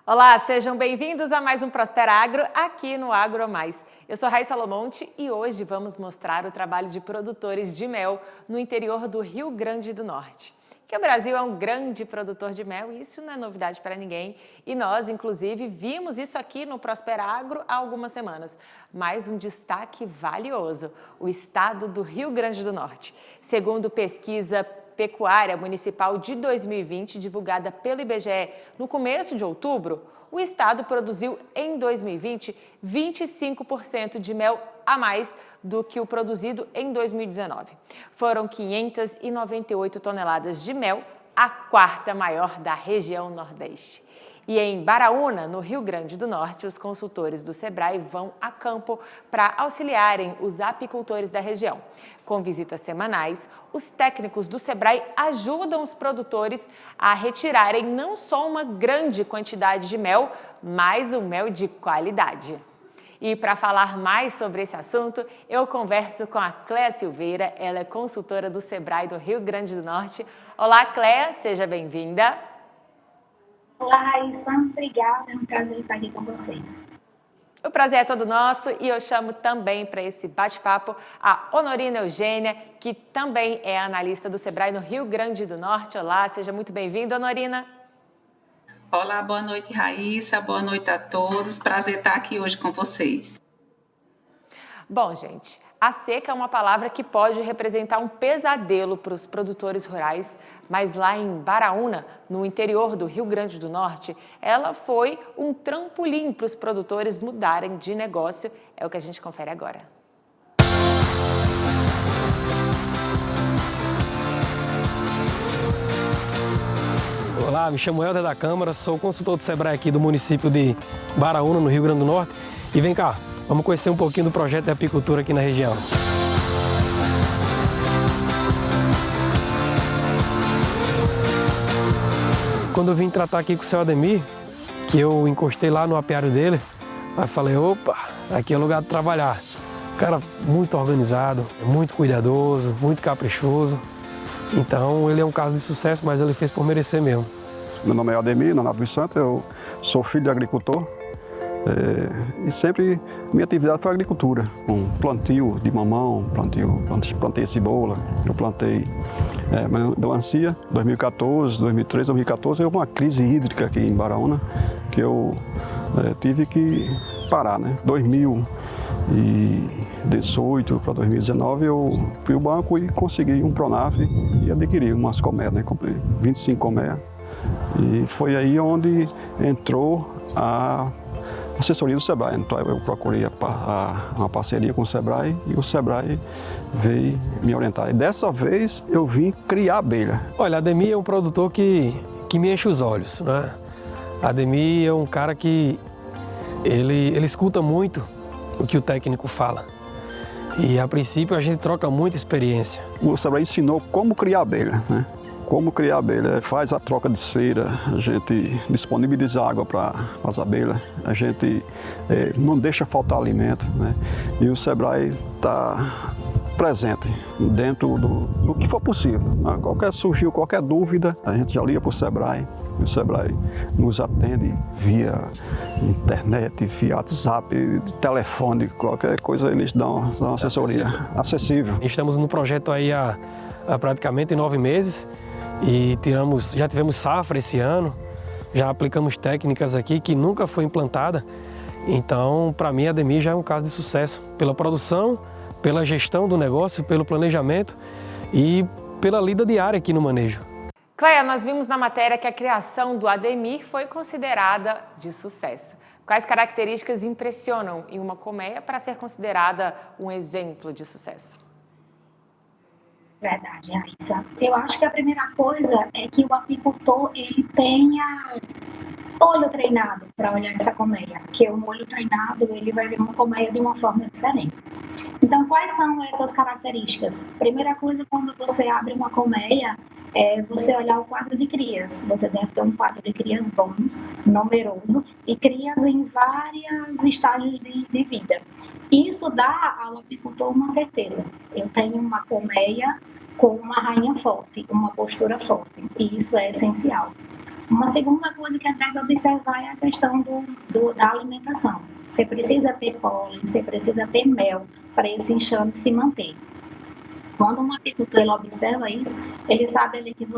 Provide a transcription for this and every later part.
Olá, sejam bem-vindos a mais um Prospera Agro aqui no Agro Mais. Eu sou Raíssa Lomonte e hoje vamos mostrar o trabalho de produtores de mel no interior do Rio Grande do Norte. Que o Brasil é um grande produtor de mel e isso não é novidade para ninguém. E nós, inclusive, vimos isso aqui no Prospera Agro há algumas semanas. Mas um destaque valioso, o estado do Rio Grande do Norte. Segundo pesquisa Pecuária Municipal de 2020, divulgada pelo IBGE no começo de outubro, o estado produziu em 2020 25% de mel a mais do que o produzido em 2019. Foram 598 toneladas de mel, a quarta maior da região Nordeste. E em Baraúna, no Rio Grande do Norte, os consultores do SEBRAE vão a campo para auxiliarem os apicultores da região. Com visitas semanais, os técnicos do SEBRAE ajudam os produtores a retirarem não só uma grande quantidade de mel, mas o mel de qualidade. E para falar mais sobre esse assunto, eu converso com a Cléa Silveira, ela é consultora do SEBRAE do Rio Grande do Norte. Olá, Cléa, seja bem-vinda. Olá, Raíssa, obrigada, é um prazer estar aqui com vocês. O prazer é todo nosso e eu chamo também para esse bate-papo a Honorina Eugênia, que também é analista do SEBRAE no Rio Grande do Norte. Olá, seja muito bem-vinda, Honorina. Olá, boa noite, Raíssa, boa noite a todos. Prazer estar aqui hoje com vocês. Bom, gente, a seca é uma palavra que pode representar um pesadelo para os produtores rurais, mas lá em Baraúna, no interior do Rio Grande do Norte, ela foi um trampolim para os produtores mudarem de negócio. É o que a gente confere agora. Olá, me chamo Helder da Câmara, sou consultor do SEBRAE aqui do município de Baraúna, no Rio Grande do Norte. E vem cá, vamos conhecer um pouquinho do projeto de apicultura aqui na região. Quando eu vim tratar aqui com o seu Ademir, que eu encostei lá no apiário dele, aí falei, opa, aqui é o lugar de trabalhar. Cara muito organizado, muito cuidadoso, muito caprichoso. Então ele é um caso de sucesso, mas ele fez por merecer mesmo. Meu nome é Ademir Nonato dos Santos, eu sou filho de agricultor. E sempre minha atividade foi agricultura, com plantio de mamão, plantei cebola, eu plantei melancia, 2014, 2013, 2014, houve uma crise hídrica aqui em Baraúna, que eu tive que parar, né? 2018 para 2019 eu fui ao banco e consegui um Pronaf e adquiri umas colmeias, né? Comprei 25 colmeias e foi aí onde entrou a assessoria do SEBRAE. Então eu procurei uma parceria com o SEBRAE e o SEBRAE veio me orientar. E dessa vez eu vim criar abelha. Olha, Ademir é um produtor que me enche os olhos, né? Ademir é um cara que ele escuta muito o que o técnico fala. E a princípio a gente troca muita experiência. O SEBRAE ensinou como criar abelha, né? Como criar abelha, faz a troca de cera, a gente disponibiliza água para as abelhas, a gente não deixa faltar alimento, né? E o SEBRAE está presente dentro do que for possível. Surgiu qualquer dúvida, a gente já liga para o SEBRAE, e o SEBRAE nos atende via internet, via WhatsApp, telefone, qualquer coisa eles dão uma assessoria acessível. Estamos no projeto aí há praticamente 9 meses. E já tivemos safra esse ano, já aplicamos técnicas aqui que nunca foi implantada. Então, para mim, a Ademir já é um caso de sucesso pela produção, pela gestão do negócio, pelo planejamento e pela lida diária aqui no manejo. Cléa, nós vimos na matéria que a criação do Ademir foi considerada de sucesso. Quais características impressionam em uma colmeia para ser considerada um exemplo de sucesso? Verdade, Raíssa. Eu acho que a primeira coisa é que o apicultor ele tenha olho treinado para olhar essa colmeia, porque um olho treinado ele vai ver uma colmeia de uma forma diferente. Então, quais são essas características? Primeira coisa, quando você abre uma colmeia, é você olhar o quadro de crias. Você deve ter um quadro de crias bons, numeroso, e crias em vários estágios de vida. Isso dá ao apicultor uma certeza. Eu tenho uma colmeia com uma rainha forte, uma postura forte, e isso é essencial. Uma segunda coisa que a gente deve observar é a questão da alimentação. Você precisa ter pólen, você precisa ter mel para esse enxame se manter. Quando um apicultor ele observa isso, ele sabe ali que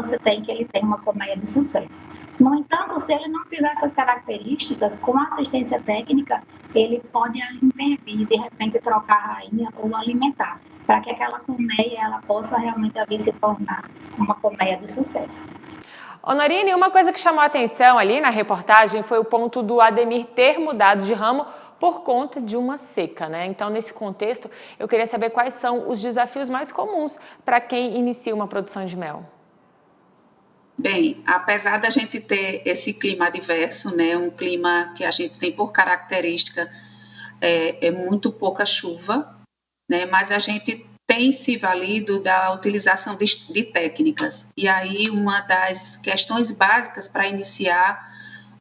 ele tem uma colmeia de sucesso. No entanto, se ele não tiver essas características, com assistência técnica, ele pode intervir, de repente trocar a rainha ou alimentar, para que aquela colmeia ela possa realmente vir se tornar uma colmeia de sucesso. Norine, uma coisa que chamou a atenção ali na reportagem foi o ponto do Ademir ter mudado de ramo por conta de uma seca, né? Então, nesse contexto, eu queria saber quais são os desafios mais comuns para quem inicia uma produção de mel. Bem, apesar da gente ter esse clima adverso, né, um clima que a gente tem por característica é muito pouca chuva, né, mas a gente tem se valido da utilização de técnicas. E aí uma das questões básicas para iniciar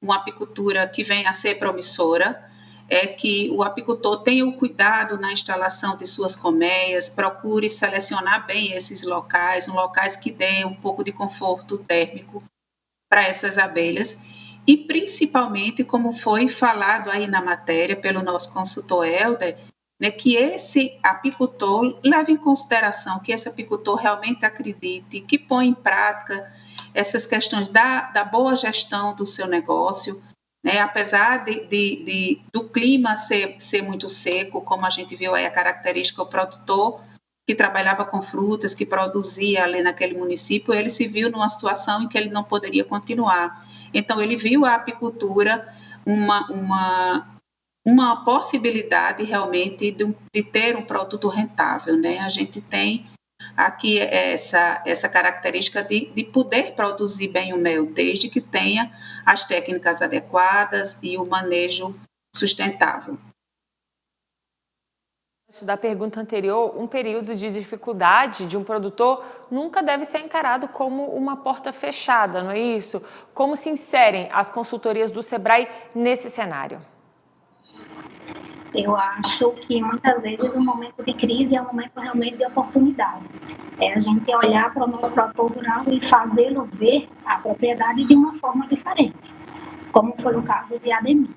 uma apicultura que venha a ser promissora é que o apicultor tenha o cuidado na instalação de suas colmeias, procure selecionar bem esses locais, locais que dêem um pouco de conforto térmico para essas abelhas e principalmente, como foi falado aí na matéria pelo nosso consultor Helder, né, que esse apicultor leve em consideração, que esse apicultor realmente acredite, que põe em prática essas questões da boa gestão do seu negócio, né, apesar do clima ser muito seco, como a gente viu aí a característica, o produtor que trabalhava com frutas, que produzia ali naquele município, ele se viu numa situação em que ele não poderia continuar. Então, ele viu a apicultura uma possibilidade realmente de ter um produto rentável, né? A gente tem aqui essa característica de poder produzir bem o mel, desde que tenha as técnicas adequadas e o manejo sustentável. Da pergunta anterior, um período de dificuldade de um produtor nunca deve ser encarado como uma porta fechada, não é isso? Como se inserem as consultorias do Sebrae nesse cenário? Eu acho que muitas vezes o momento de crise é um momento realmente de oportunidade. É a gente olhar para o nosso produtor rural e fazê-lo ver a propriedade de uma forma diferente, como foi o caso de Ademir.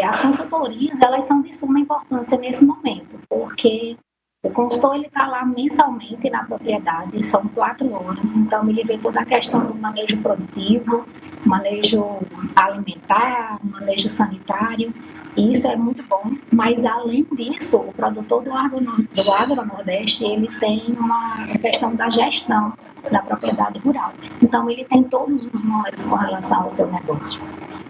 As consultorias, elas são de suma importância nesse momento, porque o consultor ele está lá mensalmente na propriedade, são 4 horas, então ele vê toda a questão do manejo produtivo, manejo alimentar, manejo sanitário, e isso é muito bom, mas além disso, o produtor do Agronordeste, ele tem uma questão da gestão da propriedade rural, então ele tem todos os números com relação ao seu negócio,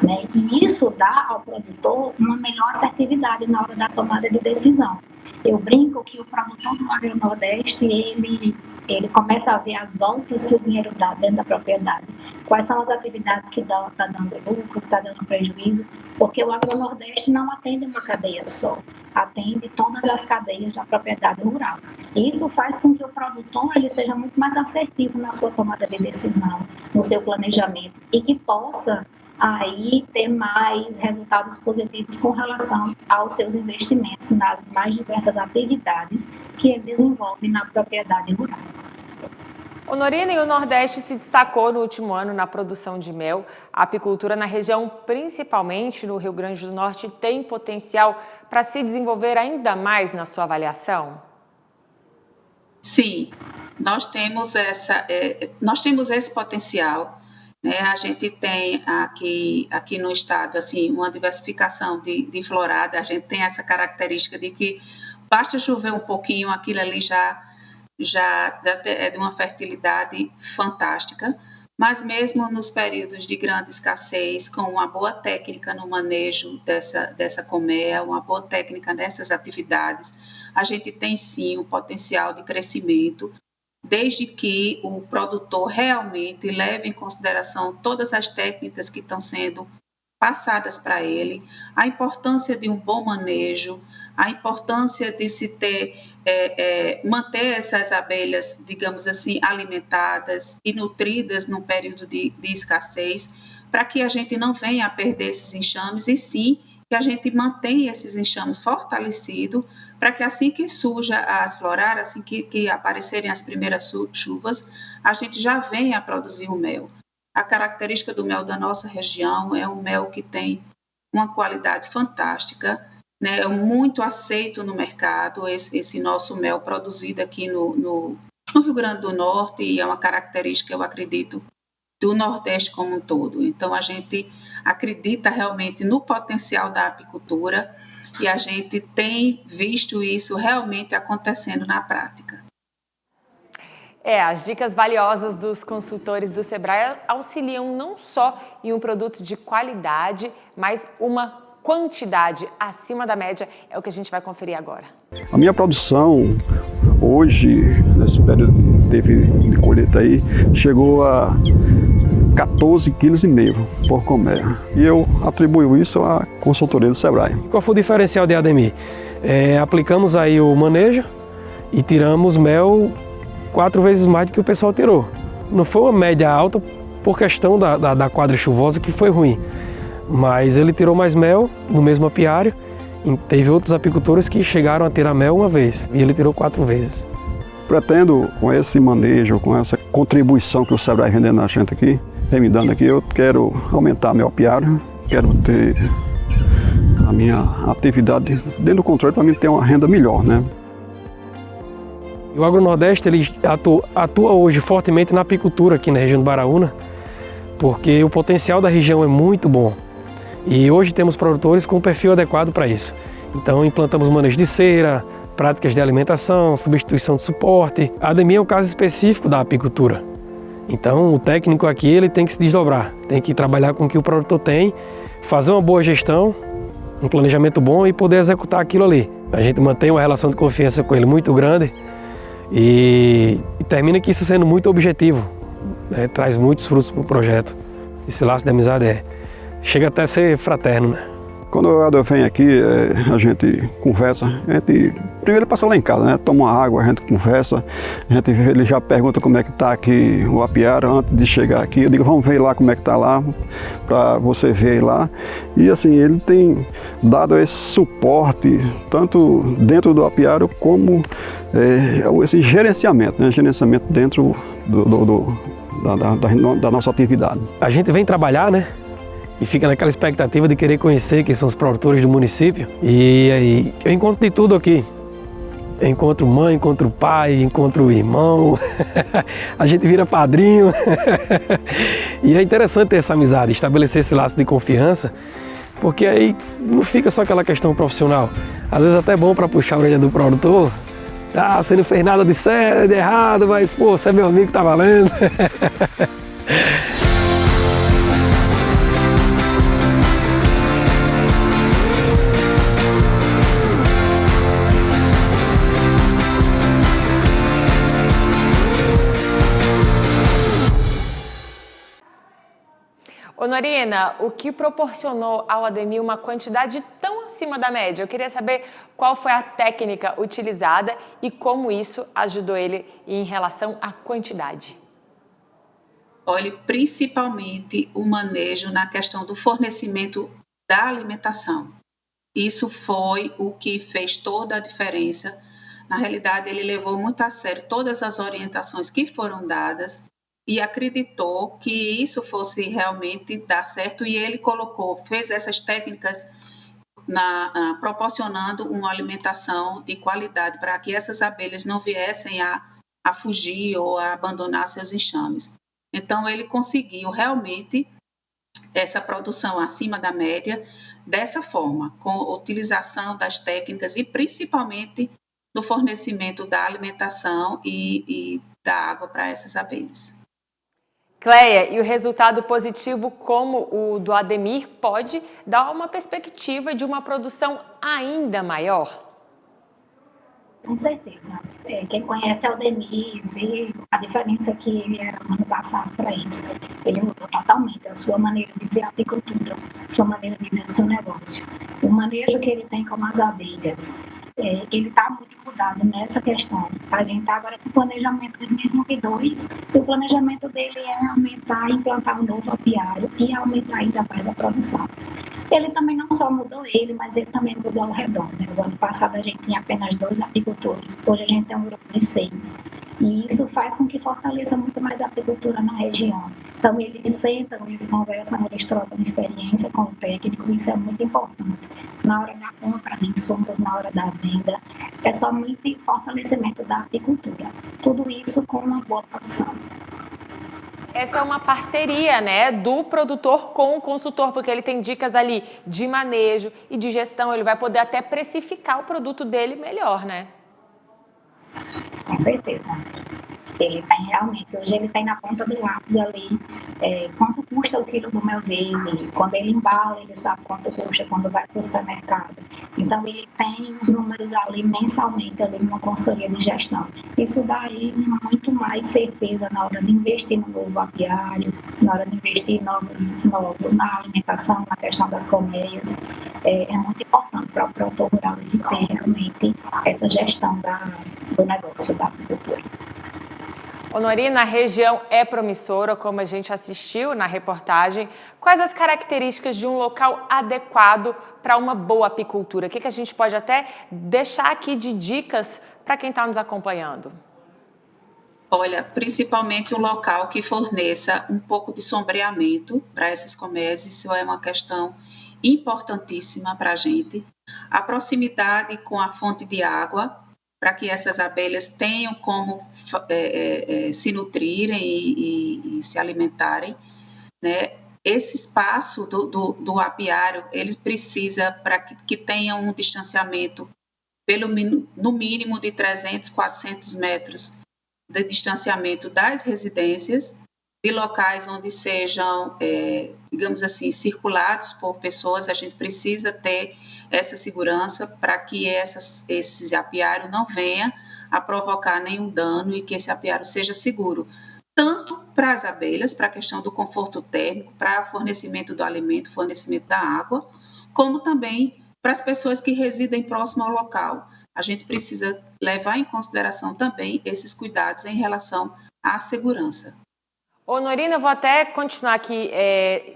né? E isso dá ao produtor uma melhor assertividade na hora da tomada de decisão. Eu brinco que o produtor do Agronordeste, ele começa a ver as voltas que o dinheiro dá dentro da propriedade. Quais são as atividades que está dando lucro, que está dando prejuízo, porque o Agronordeste não atende uma cadeia só, atende todas as cadeias da propriedade rural. Isso faz com que o produtor ele seja muito mais assertivo na sua tomada de decisão, no seu planejamento, e que possa aí ter mais resultados positivos com relação aos seus investimentos nas mais diversas atividades que ele desenvolve na propriedade rural. Norine, o Nordeste se destacou no último ano na produção de mel. A apicultura na região, principalmente no Rio Grande do Norte, tem potencial para se desenvolver ainda mais na sua avaliação? Sim, nós temos esse potencial. Né, a gente tem aqui no estado assim, uma diversificação de florada, a gente tem essa característica de que basta chover um pouquinho, aquilo ali já é de uma fertilidade fantástica, mas mesmo nos períodos de grande escassez, com uma boa técnica no manejo dessa colmeia, uma boa técnica nessas atividades, a gente tem sim um potencial de crescimento, desde que o produtor realmente leve em consideração todas as técnicas que estão sendo passadas para ele, a importância de um bom manejo, a importância de se ter manter essas abelhas, digamos assim, alimentadas e nutridas num período de escassez, para que a gente não venha a perder esses enxames, e sim que a gente mantenha esses enxames fortalecidos, para que assim que surja as floradas, assim que aparecerem as primeiras chuvas, a gente já venha a produzir o mel. A característica do mel da nossa região é um mel que tem uma qualidade fantástica, né, é muito aceito no mercado, esse nosso mel produzido aqui no Rio Grande do Norte, e é uma característica, eu acredito, do Nordeste como um todo. Então, a gente acredita realmente no potencial da apicultura e a gente tem visto isso realmente acontecendo na prática. As dicas valiosas dos consultores do Sebrae auxiliam não só em um produto de qualidade, mas uma quantidade acima da média, é o que a gente vai conferir agora. A minha produção hoje, nesse período de colheita aí, chegou a 14,5 kg por colmeia. E eu atribuo isso à consultoria do Sebrae. Qual foi o diferencial de Ademir? Aplicamos aí o manejo e tiramos mel 4 vezes mais do que o pessoal tirou. Não foi uma média alta por questão da quadra chuvosa, que foi ruim. Mas ele tirou mais mel no mesmo apiário. E teve outros apicultores que chegaram a tirar mel uma vez e ele tirou 4 vezes. Pretendo, com esse manejo, com essa contribuição que o Sebrae vem dando a gente aqui, vem me dando aqui, eu quero aumentar meu apiário, quero ter a minha atividade dentro do controle para mim ter uma renda melhor, né? O Agronordeste ele atua hoje fortemente na apicultura aqui na região do Baraúna, porque o potencial da região é muito bom. E hoje temos produtores com um perfil adequado para isso. Então implantamos manejo de cera, práticas de alimentação, substituição de suporte. A Ademir é um caso específico da apicultura. Então o técnico aqui ele tem que se desdobrar, tem que trabalhar com o que o produtor tem, fazer uma boa gestão, um planejamento bom e poder executar aquilo ali. A gente mantém uma relação de confiança com ele muito grande e termina que isso sendo muito objetivo, né? Traz muitos frutos para o projeto. Esse laço de amizade chega até a ser fraterno, né? Quando o Helder vem aqui, a gente conversa, primeiro passa lá em casa, né? Toma uma água, a gente conversa, ele já pergunta como é que está aqui o apiário antes de chegar aqui. Eu digo, vamos ver lá como é que está lá, para você ver lá. E assim, ele tem dado esse suporte, tanto dentro do apiário como esse gerenciamento, né? Gerenciamento dentro da nossa atividade. A gente vem trabalhar, né? E fica naquela expectativa de querer conhecer quem são os produtores do município. E aí eu encontro de tudo aqui. Eu encontro mãe, encontro pai, encontro irmão. A gente vira padrinho. E é interessante ter essa amizade, estabelecer esse laço de confiança, porque aí não fica só aquela questão profissional. Às vezes até é bom para puxar a orelha do produtor. Tá, você não fez nada de certo, de errado, mas pô, você é meu amigo, tá valendo. Ô Norina, o que proporcionou ao Ademir uma quantidade tão acima da média? Eu queria saber qual foi a técnica utilizada e como isso ajudou ele em relação à quantidade. Olha, principalmente o manejo na questão do fornecimento da alimentação. Isso foi o que fez toda a diferença. Na realidade, ele levou muito a sério todas as orientações que foram dadas e acreditou que isso fosse realmente dar certo, e ele fez essas técnicas proporcionando uma alimentação de qualidade para que essas abelhas não viessem a fugir ou a abandonar seus enxames. Então, ele conseguiu realmente essa produção acima da média dessa forma, com a utilização das técnicas e principalmente do fornecimento da alimentação e da água para essas abelhas. Cleia, e o resultado positivo como o do Ademir pode dar uma perspectiva de uma produção ainda maior? Com certeza. Quem conhece o Ademir vê a diferença que ele era no ano passado para isso. Ele mudou totalmente a sua maneira de ver a apicultura, a sua maneira de ver o seu negócio. O manejo que ele tem com as abelhas, ele está muito cuidado nessa questão. A gente está agora com o planejamento 2022 e o planejamento dele é aumentar, implantar um novo apiário e aumentar ainda mais a produção. Ele também não só mudou ele, mas ele também mudou ao redor. Né? O ano passado a gente tinha apenas 2 apicultores, hoje a gente tem um grupo de 6. E isso faz com que fortaleça muito mais a apicultura na região. Então, eles sentam, eles conversam, eles trocam experiência com o técnico, isso é muito importante. Na hora da compra de insumos, na hora da venda, é somente fortalecimento da apicultura. Tudo isso com uma boa produção. Essa é uma parceria, né, do produtor com o consultor, porque ele tem dicas ali de manejo e de gestão, ele vai poder até precificar o produto dele melhor, né? Com certeza. Ele tem realmente, hoje ele tem na ponta do lápis ali quanto custa o quilo do mel dele, quando ele embala, ele sabe quanto custa quando vai para o supermercado. Então ele tem os números ali mensalmente, ali numa consultoria de gestão. Isso dá a ele muito mais certeza na hora de investir no novo apiário, na hora de investir na alimentação, na questão das colmeias. É muito importante para o produtor rural ele ter realmente essa gestão do negócio da agricultura. Norina, a região é promissora, como a gente assistiu na reportagem. Quais as características de um local adequado para uma boa apicultura? O que a gente pode até deixar aqui de dicas para quem está nos acompanhando? Olha, principalmente um local que forneça um pouco de sombreamento para essas colmeias, isso é uma questão importantíssima para a gente. A proximidade com a fonte de água, para que essas abelhas tenham como se nutrirem e se alimentarem, né? Esse espaço do apiário, ele precisa para que tenha um distanciamento no mínimo de 300, 400 metros de distanciamento das residências, de locais onde sejam, digamos assim, circulados por pessoas. A gente precisa ter essa segurança para que esse apiário não venha a provocar nenhum dano e que esse apiário seja seguro, tanto para as abelhas, para a questão do conforto térmico, para o fornecimento do alimento, fornecimento da água, como também para as pessoas que residem próximo ao local. A gente precisa levar em consideração também esses cuidados em relação à segurança. Norina, eu vou até continuar aqui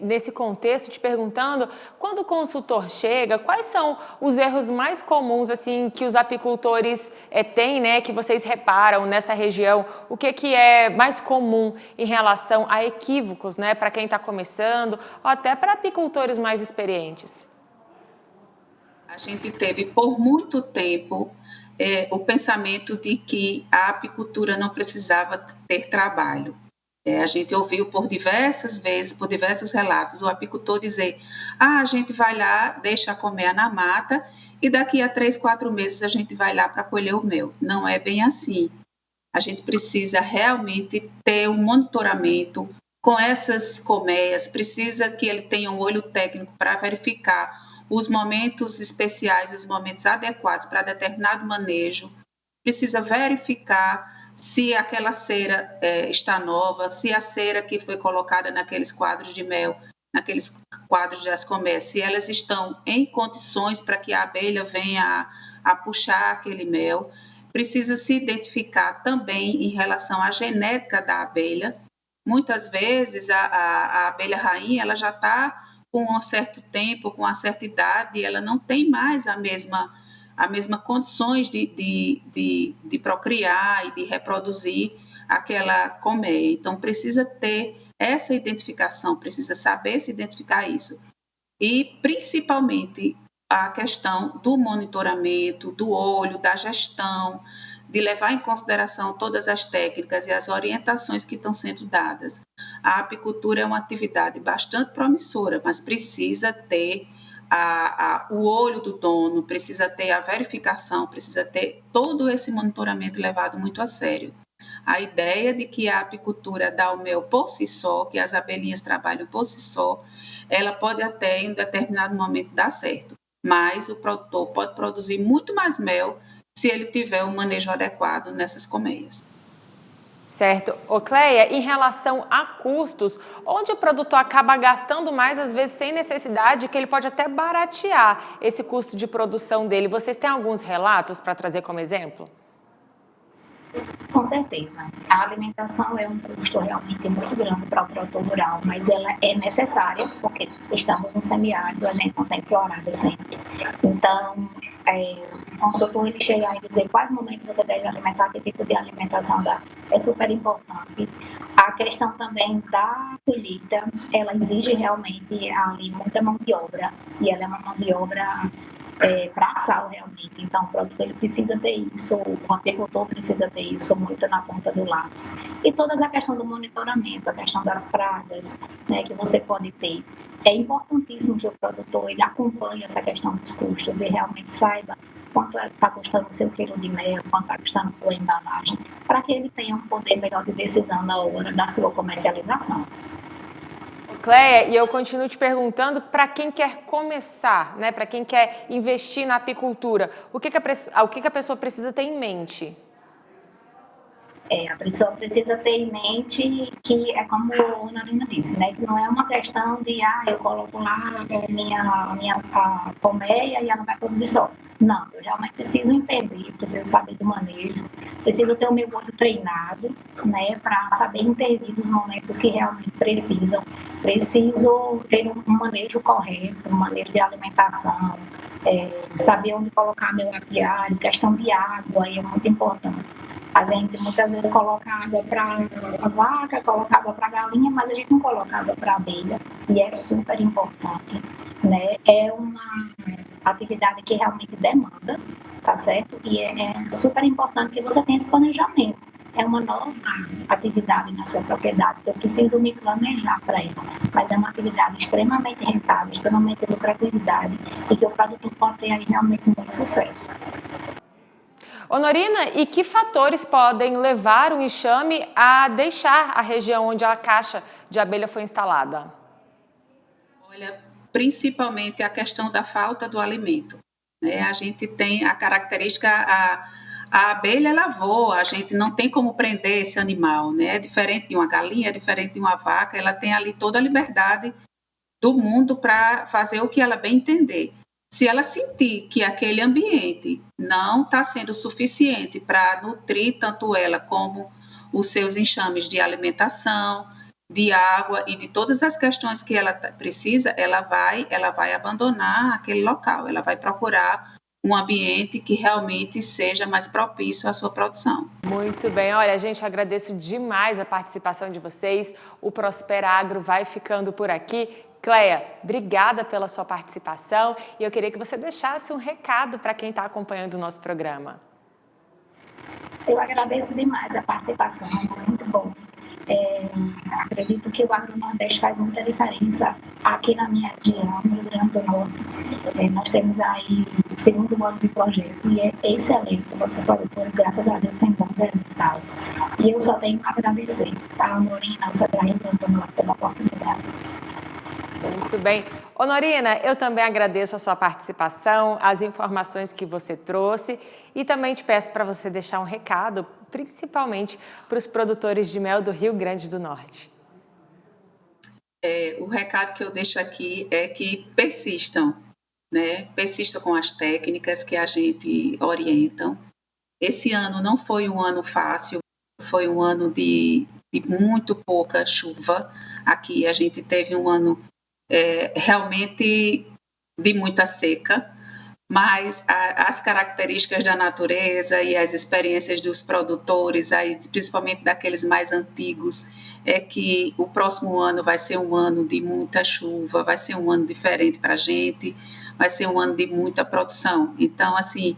nesse contexto te perguntando, quando o consultor chega, quais são os erros mais comuns assim que os apicultores têm, né, que vocês reparam nessa região? O que é mais comum em relação a equívocos, né, para quem está começando ou até para apicultores mais experientes? A gente teve por muito tempo o pensamento de que a apicultura não precisava ter trabalho. A gente ouviu por diversas vezes, por diversos relatos, o apicultor dizer: a gente vai lá, deixa a colmeia na mata e daqui a 3, 4 meses a gente vai lá para colher o mel. Não é bem assim. A gente precisa realmente ter um monitoramento com essas colmeias, precisa que ele tenha um olho técnico para verificar os momentos especiais, os momentos adequados para determinado manejo, precisa verificar se aquela cera está nova, se a cera que foi colocada naqueles quadros de mel, naqueles quadros das colmeias, se elas estão em condições para que a abelha venha a puxar aquele mel. Precisa se identificar também em relação à genética da abelha. Muitas vezes a abelha rainha ela já está com um certo tempo, com uma certa idade, e ela não tem mais a mesma condições de procriar e de reproduzir aquela colmeia. Então, precisa ter essa identificação, precisa saber se identificar isso. E, principalmente, a questão do monitoramento, do olho, da gestão, de levar em consideração todas as técnicas e as orientações que estão sendo dadas. A apicultura é uma atividade bastante promissora, mas precisa ter o olho do dono, precisa ter a verificação, precisa ter todo esse monitoramento levado muito a sério. A ideia de que a apicultura dá o mel por si só, que as abelhinhas trabalham por si só, ela pode até em um determinado momento dar certo, mas o produtor pode produzir muito mais mel se ele tiver um manejo adequado nessas colmeias. Certo. Ô Cleia, em relação a custos, onde o produtor acaba gastando mais, às vezes sem necessidade, que ele pode até baratear esse custo de produção dele. Vocês têm alguns relatos para trazer como exemplo? Com certeza. A alimentação é um custo realmente muito grande para o produtor rural, mas ela é necessária, porque estamos no semiárido, a gente não tem florada sempre. Então, o consultor ele chegar e dizer quais momentos você deve alimentar, que tipo de alimentação dá, é super importante. A questão também da colheita, ela exige realmente ali muita mão de obra, e ela é uma mão de obra braçal realmente. Então, o produtor ele precisa ter isso, o apicultor precisa ter isso muito na ponta do lápis. E toda a questão do monitoramento, a questão das pragas, né, que você pode ter. É importantíssimo que o produtor ele acompanhe essa questão dos custos e realmente saiba quanto está custando o seu quilo de mel, quanto está custando a sua embalagem, para que ele tenha um poder melhor de decisão na hora da sua comercialização. Cleia, e eu continuo te perguntando para quem quer começar, né? Para quem quer investir na apicultura, o que a pessoa precisa ter em mente? A pessoa precisa ter em mente que é como a Norina disse, né? Que não é uma questão de, eu coloco lá minha colmeia e ela vai produzir só. Não, eu realmente preciso entender, preciso saber do manejo, preciso ter o meu olho treinado, né? Para saber intervir nos momentos que realmente precisam. Preciso ter um manejo correto, um manejo de alimentação, saber onde colocar meu apiário, questão de água é muito importante. A gente muitas vezes coloca água para a vaca, coloca água para a galinha, mas a gente não coloca água para a abelha, e é super importante, né? É uma atividade que realmente demanda, tá certo? E é super importante que você tenha esse planejamento. É uma nova atividade na sua propriedade, eu preciso me planejar para ela, mas é uma atividade extremamente rentável, extremamente lucratividade, e que o produtor pode ter aí realmente muito sucesso. Ô Norina, e que fatores podem levar o enxame a deixar a região onde a caixa de abelha foi instalada? Olha, principalmente a questão da falta do alimento, né? A gente tem a característica, a abelha ela voa, a gente não tem como prender esse animal, né? É diferente de uma galinha, é diferente de uma vaca, ela tem ali toda a liberdade do mundo para fazer o que ela bem entender. Se ela sentir que aquele ambiente não está sendo suficiente para nutrir tanto ela como os seus enxames de alimentação, de água e de todas as questões que ela precisa, ela vai abandonar aquele local, ela vai procurar um ambiente que realmente seja mais propício à sua produção. Muito bem, olha, gente, agradeço demais a participação de vocês. O Prospera Agro vai ficando por aqui. Cleia, obrigada pela sua participação e eu queria que você deixasse um recado para quem está acompanhando o nosso programa. Eu agradeço demais a participação, muito bom. Acredito que o Agro-Nordeste faz muita diferença aqui na minha região, no Rio Grande do Norte. Nós temos aí o segundo ano de projeto e é excelente. Nossos produtores, graças a Deus, têm bons resultados. E eu só tenho a agradecer a Norina, ao Sebrae Rio Grande do Norte pela oportunidade. Muito bem. Ô Norina, eu também agradeço a sua participação, as informações que você trouxe e também te peço para você deixar um recado, principalmente para os produtores de mel do Rio Grande do Norte. O recado que eu deixo aqui é que persistam, né? Persistam com as técnicas que a gente orienta. Esse ano não foi um ano fácil, foi um ano de muito pouca chuva. Aqui a gente teve um ano realmente de muita seca, mas as características da natureza e as experiências dos produtores, aí, principalmente daqueles mais antigos, é que o próximo ano vai ser um ano de muita chuva, vai ser um ano diferente para a gente, vai ser um ano de muita produção. Então, assim,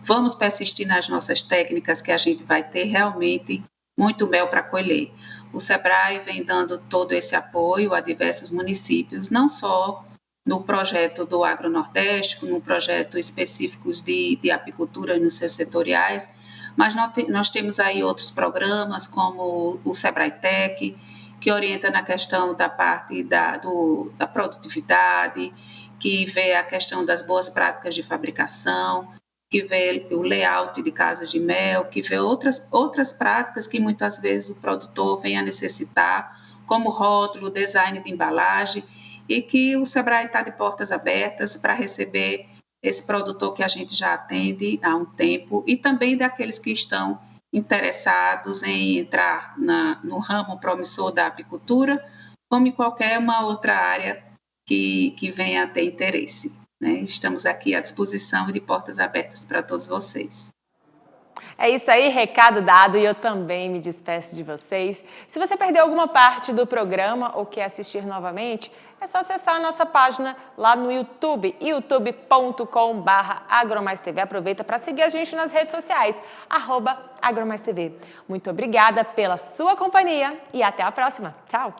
vamos persistir nas nossas técnicas que a gente vai ter realmente muito mel para colher. O Sebrae vem dando todo esse apoio a diversos municípios, não só no projeto do Agro-Nordeste, no projeto específicos de apicultura nos seus setoriais, mas nós temos aí outros programas, como o Sebrae Tech, que orienta na questão da parte da produtividade, que vê a questão das boas práticas de fabricação. que vê o layout de casas de mel, que vê outras práticas que muitas vezes o produtor vem a necessitar, como rótulo, design de embalagem, e que o Sebrae está de portas abertas para receber esse produtor que a gente já atende há um tempo, e também daqueles que estão interessados em entrar no ramo promissor da apicultura, como em qualquer uma outra área que venha a ter interesse, né? Estamos aqui à disposição e de portas abertas para todos vocês. É isso aí, recado dado, e eu também me despeço de vocês. Se você perdeu alguma parte do programa ou quer assistir novamente, é só acessar a nossa página lá no YouTube, youtube.com/agromaistv. Aproveita para seguir a gente nas redes sociais, @agromaistv. Muito obrigada pela sua companhia e até a próxima. Tchau!